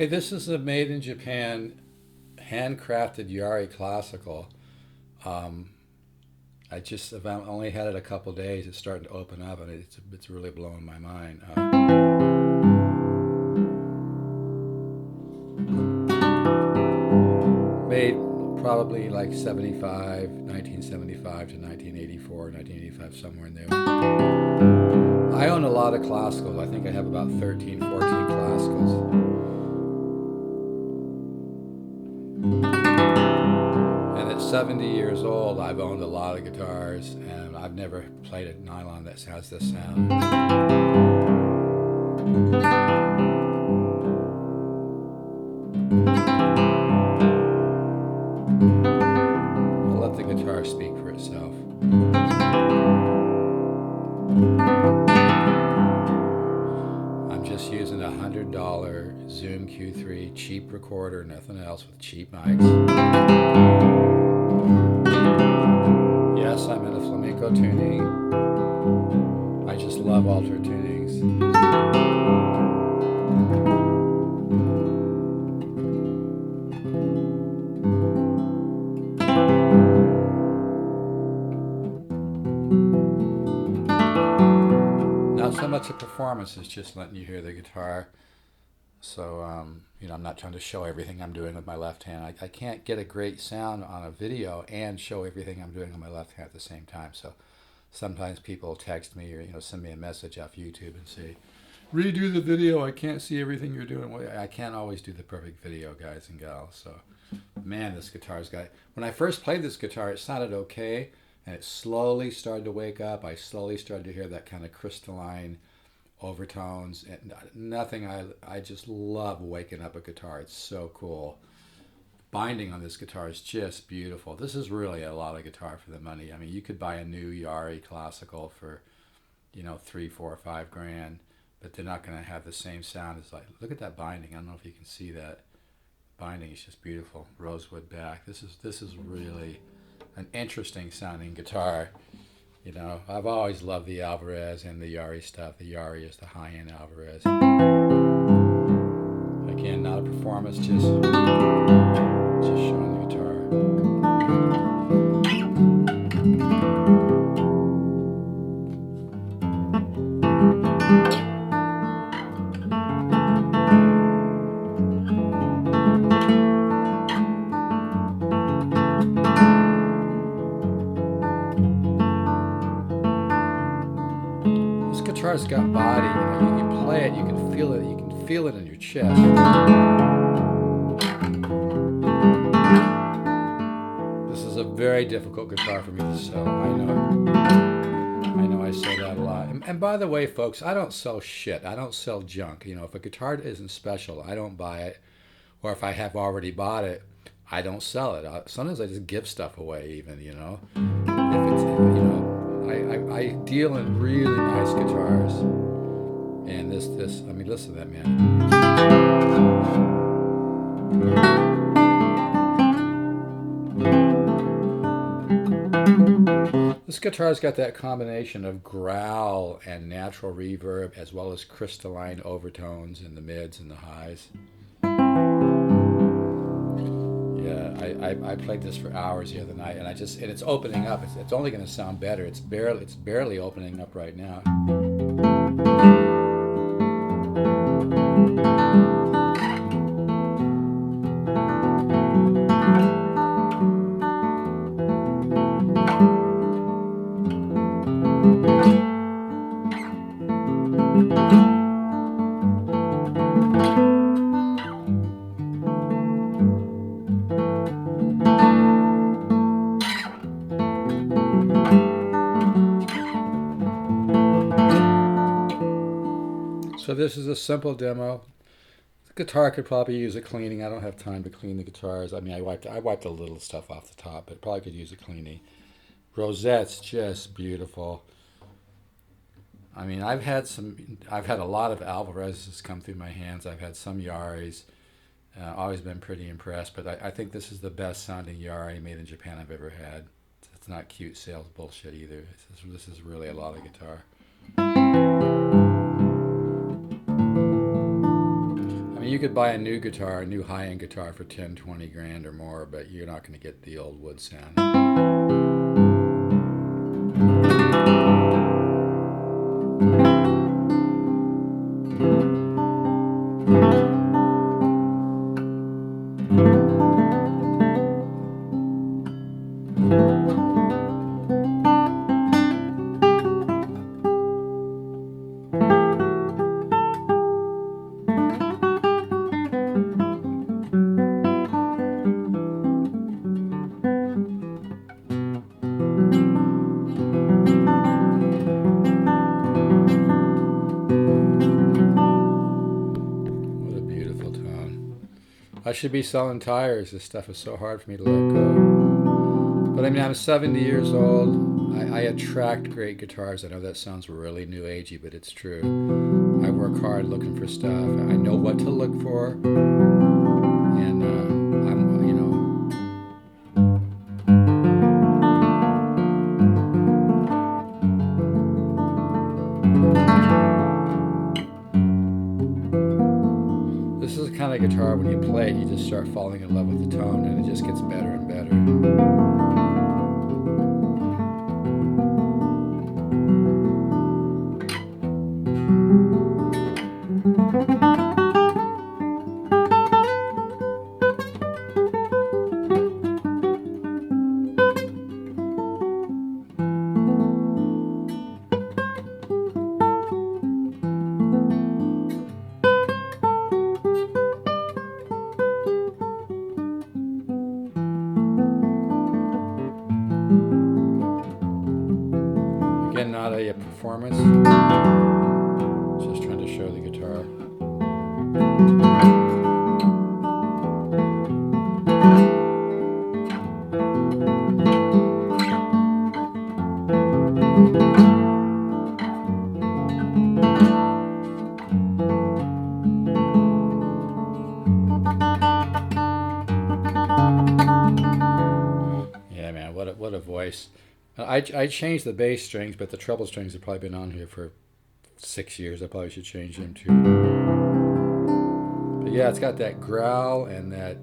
Hey, this is a made in Japan, handcrafted Yairi classical. Um, I've only had it a couple days. It's starting to open up, and it's really blowing my mind. Made probably like 1975 to 1984, 1985, somewhere in there. I own a lot of classicals. I think I have about 13, 14 classicals. And at 70 years old, I've owned a lot of guitars, and I've never played a nylon that has this sound. I'll let the guitar speak for itself. I'm just using a $100 Zoom Q3 cheap recorder, nothing else, with cheap mics. Yes, I'm in a flamenco tuning. I just love altered tunings. Not so much a performance, it's just letting you hear the guitar. So, I'm not trying to show everything I'm doing with my left hand. I can't get a great sound on a video and show everything I'm doing on my left hand at the same time. So sometimes people text me or, send me a message off YouTube and say, redo the video, I can't see everything you're doing. Well, I can't always do the perfect video, guys and gals. So, man, this guitar's got... When I first played this guitar, it sounded okay, and it slowly started to wake up. I slowly started to hear that kind of crystalline overtones, and nothing. I just love waking up a guitar. It's so cool. Binding on this guitar is just beautiful. This is really a lot of guitar for the money. I mean, you could buy a new Yairi classical for, $3, $4, $5 grand, but they're not going to have the same sound as, like, look at that binding. I don't know if you can see that binding. It's just beautiful. Rosewood back. This is really an interesting sounding guitar. I've always loved the Alvarez and the Yairi stuff. The Yairi is the high-end Alvarez. Again, not a performance, just showing the guitar. This guitar's got body. You play it, you can feel it. You can feel it in your chest. This is a very difficult guitar for me to sell. I know I say that a lot. And by the way, folks, I don't sell shit. I don't sell junk. If a guitar isn't special, I don't buy it. Or if I have already bought it, I don't sell it. Sometimes I just give stuff away, even. I deal in really nice guitars. And listen to that, man. This guitar's got that combination of growl and natural reverb, as well as crystalline overtones in the mids and the highs. Yeah, I played this for hours the other night, and it's opening up. It's only going to sound better. It's barely opening up right now. So this is a simple demo. The guitar could probably use a cleaning. I don't have time to clean the guitars. I mean, I wiped a little stuff off the top, but probably could use a cleaning. Rosette's just beautiful. I mean, I've had a lot of Alvarez's come through my hands. I've had some Yairis. Always been pretty impressed, but I think this is the best sounding Yairi made in Japan I've ever had. It's not cute sales bullshit either. This is really a lot of guitar. you could buy a new guitar, a new high-end guitar for 10, 20 grand or more, but you're not going to get the old wood sound. I should be selling tires. This stuff is so hard for me to let go. But I mean, I'm 70 years old. I attract great guitars. I know that sounds really new agey, but it's true. I work hard looking for stuff. I know what to look for. And I'm, you know. This is the kind of guitar when you play it, you just start falling in love with the tone, and it just gets better and better. Again, not a performance, just trying to show the guitar. Yeah, man, what a voice. I changed the bass strings, but the treble strings have probably been on here for 6 years. I probably should change them too. But yeah, it's got that growl and that,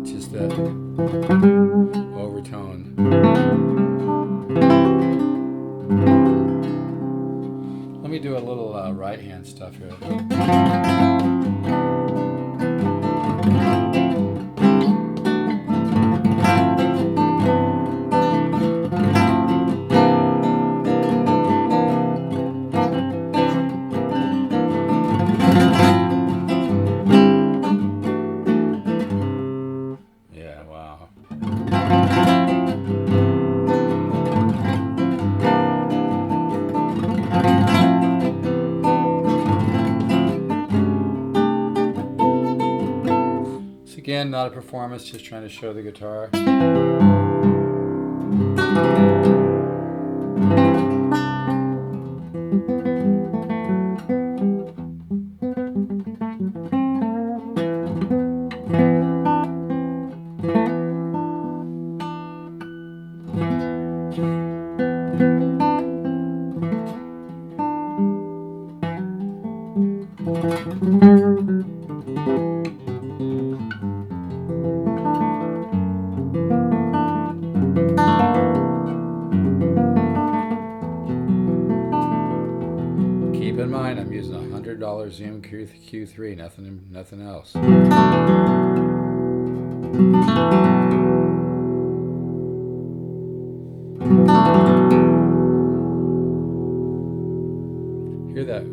just that overtone. Let me do a little right hand stuff here. Again, not a performance, just trying to show the guitar. Keep in mind, I'm using a $100 Zoom Q3, nothing else. Hear that?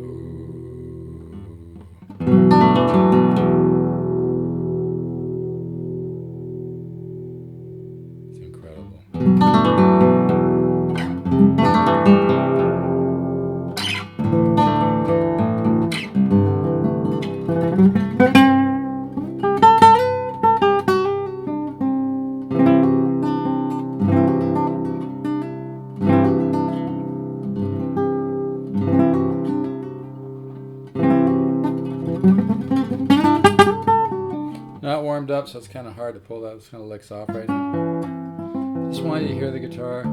It's incredible. Not warmed up, so it's kind of hard to pull that. It's kind of licks off right now. Just wanted you to hear the guitar.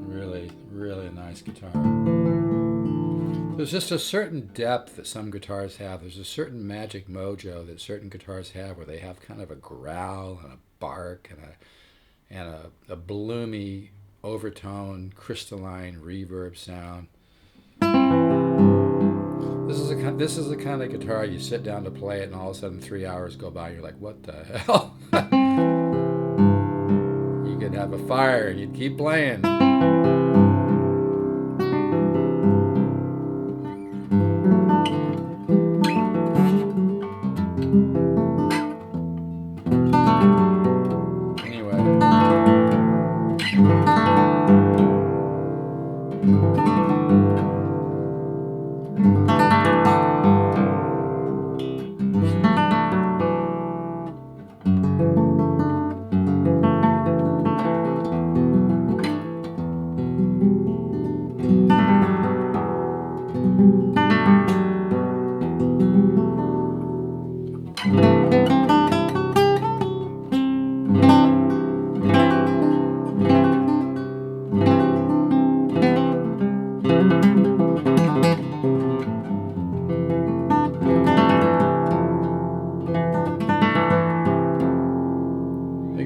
Really, really nice guitar. There's just a certain depth that some guitars have. There's a certain magic mojo that certain guitars have, where they have kind of a growl and a bark and a bloomy overtone, crystalline reverb sound. This is the kind of guitar you sit down to play it, and all of a sudden 3 hours go by. And you're like, what the hell? You could have a fire and you'd keep playing.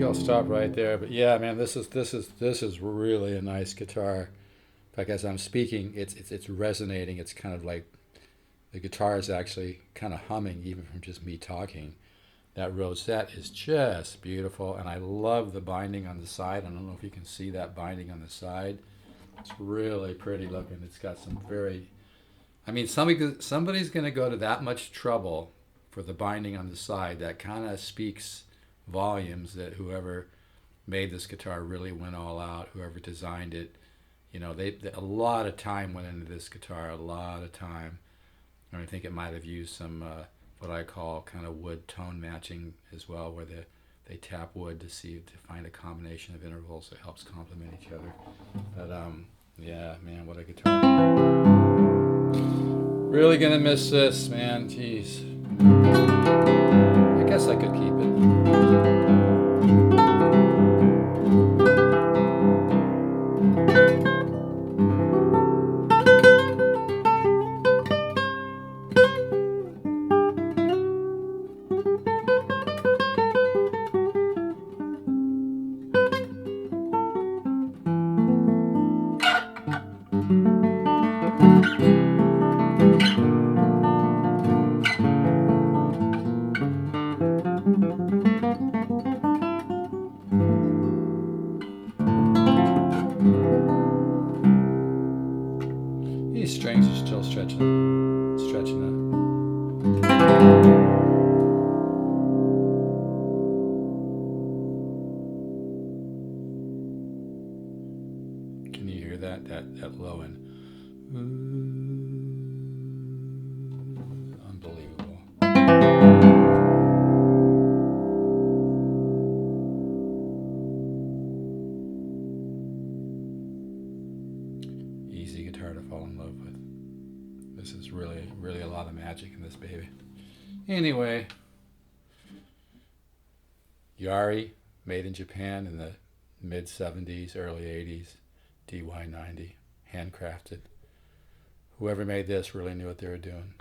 I'll stop right there. But yeah, man, this is really a nice guitar. In fact, as I'm speaking, it's resonating. It's kind of like the guitar is actually kind of humming even from just me talking. That rosette is just beautiful, and I love the binding on the side. I don't know if you can see that binding on the side. It's really pretty looking. It's got some very, I mean, somebody's going to go to that much trouble for the binding on the side. That kind of speaks volumes that whoever made this guitar really went all out. Whoever designed it, you know, they a lot of time went into this guitar, a lot of time. And I think it might have used some what I call kind of wood tone matching as well, where they tap wood to find a combination of intervals that helps complement each other. But yeah, man, what a guitar! Really gonna miss this, man. Jeez. I guess I could keep it. These strings are still stretching up. Can you hear that low end? Unbelievable. Easy guitar to fall in love with. This is really, really a lot of magic in this baby. Anyway, Yairi, made in Japan in the mid 70s, early 80s, DY90, handcrafted. Whoever made this really knew what they were doing.